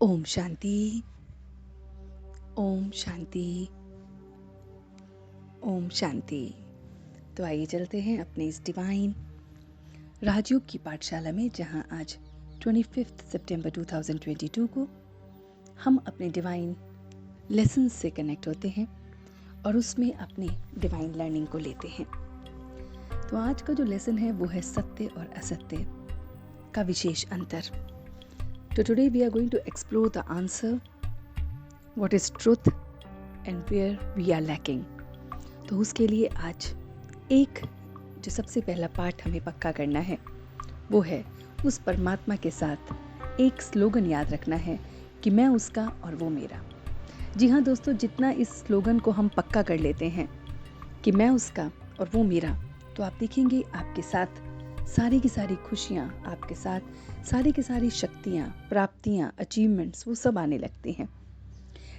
ओम शांति। ओम शांति। ओम शांति। तो आइए चलते हैं अपने इस डिवाइन राजयोग की पाठशाला में, जहां आज 25 सितंबर 2022 को हम अपने डिवाइन लेसन से कनेक्ट होते हैं और उसमें अपनी डिवाइन लर्निंग को लेते हैं। तो आज का जो लेसन है वो है सत्य और असत्य का विशेष अंतर। तो today we are going to explore the answer what is truth and where we are lacking. तो उसके लिए आज एक जो सबसे पहला पाठ हमें पक्का करना है वो है उस परमात्मा के साथ एक स्लोगन याद रखना है कि मैं उसका और वो मेरा। जी हाँ दोस्तों, जितना इस स्लोगन को हम पक्का कर लेते हैं कि मैं उसका और वो मेरा, तो आप देखेंगे आपके साथ सारी की सारी खुशियाँ, आपके साथ सारी की सारी शक्तियाँ, प्राप्तियाँ, अचीवमेंट्स वो सब आने लगती हैं।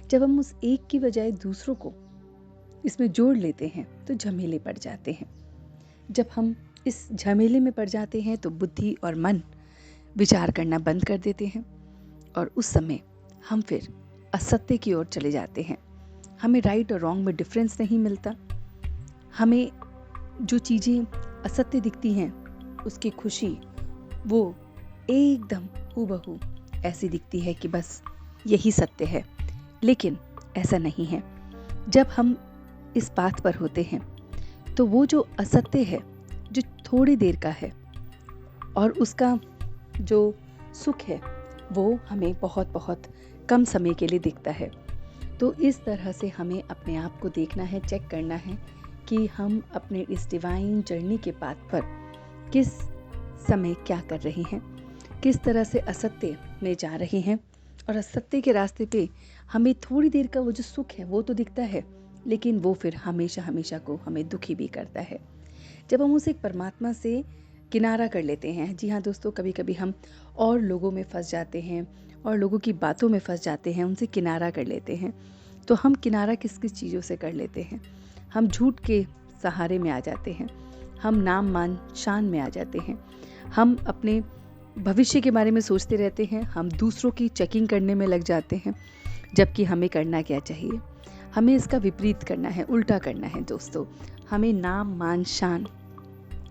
जब हम उस एक की बजाय दूसरों को इसमें जोड़ लेते हैं तो झमेले पड़ जाते हैं। जब हम इस झमेले में पड़ जाते हैं तो बुद्धि और मन विचार करना बंद कर देते हैं और उस समय हम फिर असत्य की ओर चले जाते हैं। हमें राइट और रॉन्ग में डिफरेंस नहीं मिलता। हमें जो चीज़ें असत्य दिखती हैं उसकी खुशी वो एकदम हूबहू ऐसी दिखती है कि बस यही सत्य है, लेकिन ऐसा नहीं है। जब हम इस बात पर होते हैं तो वो जो असत्य है, जो थोड़ी देर का है और उसका जो सुख है वो हमें बहुत बहुत कम समय के लिए दिखता है। तो इस तरह से हमें अपने आप को देखना है, चेक करना है कि हम अपने इस डिवाइन जर्नी के पाथ पर किस समय क्या कर रहे हैं, किस तरह से असत्य में जा रहे हैं। और असत्य के रास्ते पे हमें थोड़ी देर का वो जो सुख है वो तो दिखता है, लेकिन वो फिर हमेशा हमेशा को हमें दुखी भी करता है। जब हम उस एक परमात्मा से किनारा कर लेते हैं, जी हाँ दोस्तों, कभी कभी हम और लोगों में फंस जाते हैं और लोगों की बातों में फंस जाते हैं, उनसे किनारा कर लेते हैं। तो हम किनारा किस किस चीज़ों से कर लेते हैं? हम झूठ के सहारे में आ जाते हैं, हम नाम मान शान में आ जाते हैं, हम अपने भविष्य के बारे में सोचते रहते हैं, हम दूसरों की चेकिंग करने में लग जाते हैं। जबकि हमें करना क्या चाहिए? हमें इसका विपरीत करना है, उल्टा करना है दोस्तों। हमें नाम मान शान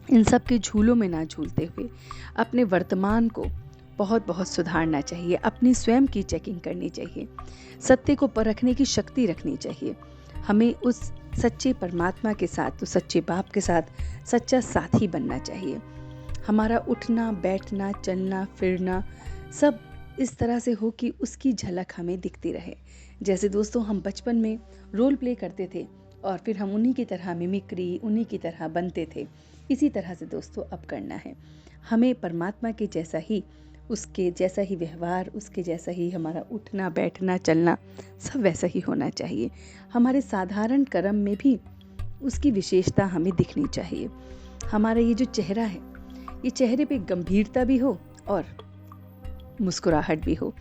इन सब के झूलों में ना झूलते हुए अपने वर्तमान को बहुत बहुत सुधारना चाहिए। अपनी स्वयं की चेकिंग करनी चाहिए, सत्य को परखने की शक्ति रखनी चाहिए। हमें उस सच्चे परमात्मा के साथ, तो सच्चे बाप के साथ सच्चा साथी बनना चाहिए। हमारा उठना बैठना चलना फिरना सब इस तरह से हो कि उसकी झलक हमें दिखती रहे। जैसे दोस्तों हम बचपन में रोल प्ले करते थे और फिर हम उन्हीं की तरह मिमिक्री, उन्हीं की तरह बनते थे। इसी तरह से दोस्तों अब करना है हमें परमात्मा के जैसा ही, उसके जैसा ही व्यवहार, उसके जैसा ही हमारा उठना बैठना चलना सब वैसा ही होना चाहिए। हमारे साधारण कर्म में भी उसकी विशेषता हमें दिखनी चाहिए। हमारा ये जो चेहरा है, ये चेहरे पे गंभीरता भी हो और मुस्कुराहट भी हो।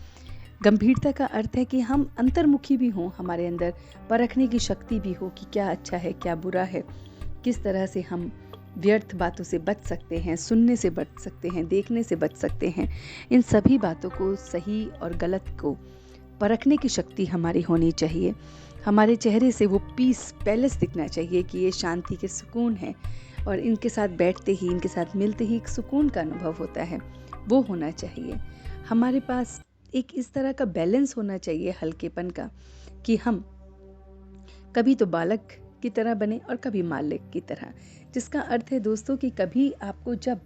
गंभीरता का अर्थ है कि हम अंतर्मुखी भी हों, हमारे अंदर परखने की शक्ति भी हो कि क्या अच्छा है क्या बुरा है, किस तरह से हम व्यर्थ बातों से बच सकते हैं, सुनने से बच सकते हैं, देखने से बच सकते हैं। इन सभी बातों को, सही और गलत को परखने की शक्ति हमारी होनी चाहिए। हमारे चेहरे से वो पीस पैलेस दिखना चाहिए कि ये शांति के सुकून है और इनके साथ बैठते ही, इनके साथ मिलते ही एक सुकून का अनुभव होता है, वो होना चाहिए। हमारे पास एक इस तरह का बैलेंस होना चाहिए, हल्केपन का, कि हम कभी तो बालक की तरह बने और कभी मालिक की तरह। जिसका अर्थ है दोस्तों कि कभी आपको जब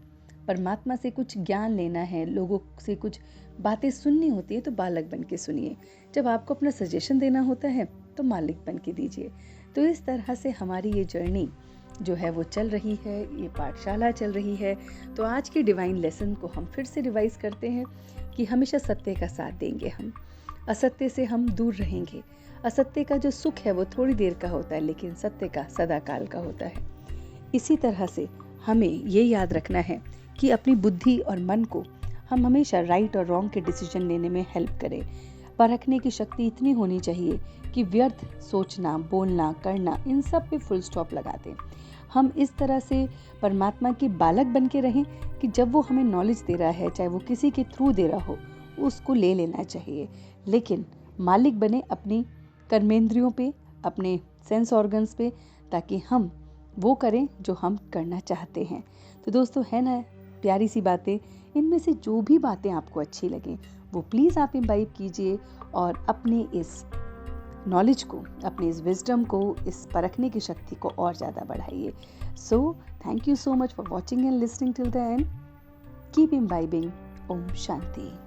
परमात्मा से कुछ ज्ञान लेना है, लोगों से कुछ बातें सुननी होती है तो बालक बन के सुनिए। जब आपको अपना सजेशन देना होता है तो मालिक बन के दीजिए। तो इस तरह से हमारी ये जर्नी जो है वो चल रही है, ये पाठशाला चल रही है। तो आज के डिवाइन लेसन को हम फिर से रिवाइज करते हैं कि हमेशा सत्य का साथ देंगे, हम असत्य से हम दूर रहेंगे। असत्य का जो सुख है वो थोड़ी देर का होता है, लेकिन सत्य का सदा काल का होता है। इसी तरह से हमें ये याद रखना है कि अपनी बुद्धि और मन को हम हमेशा राइट और रॉन्ग के डिसीजन लेने में हेल्प करें। परखने की शक्ति इतनी होनी चाहिए कि व्यर्थ सोचना, बोलना, करना, इन सब पे फुल स्टॉप लगा दें। हम इस तरह से परमात्मा के बालक बन के रहें कि जब वो हमें नॉलेज दे रहा है, चाहे वो किसी के थ्रू दे रहा हो, उसको ले लेना चाहिए, लेकिन मालिक बने अपनी कर्मेंद्रियों पे, अपने सेंस ऑर्गन्स पे, ताकि हम वो करें जो हम करना चाहते हैं। तो दोस्तों, है ना प्यारी सी बातें, इनमें से जो भी बातें आपको अच्छी लगें वो प्लीज़ आप इम्बाइब कीजिए और अपने इस नॉलेज को, अपने इस विजडम को, इस परखने की शक्ति को और ज़्यादा बढ़ाइए। So thank you so much for watching and listening till the end. Keep imbibing. Om Shanti.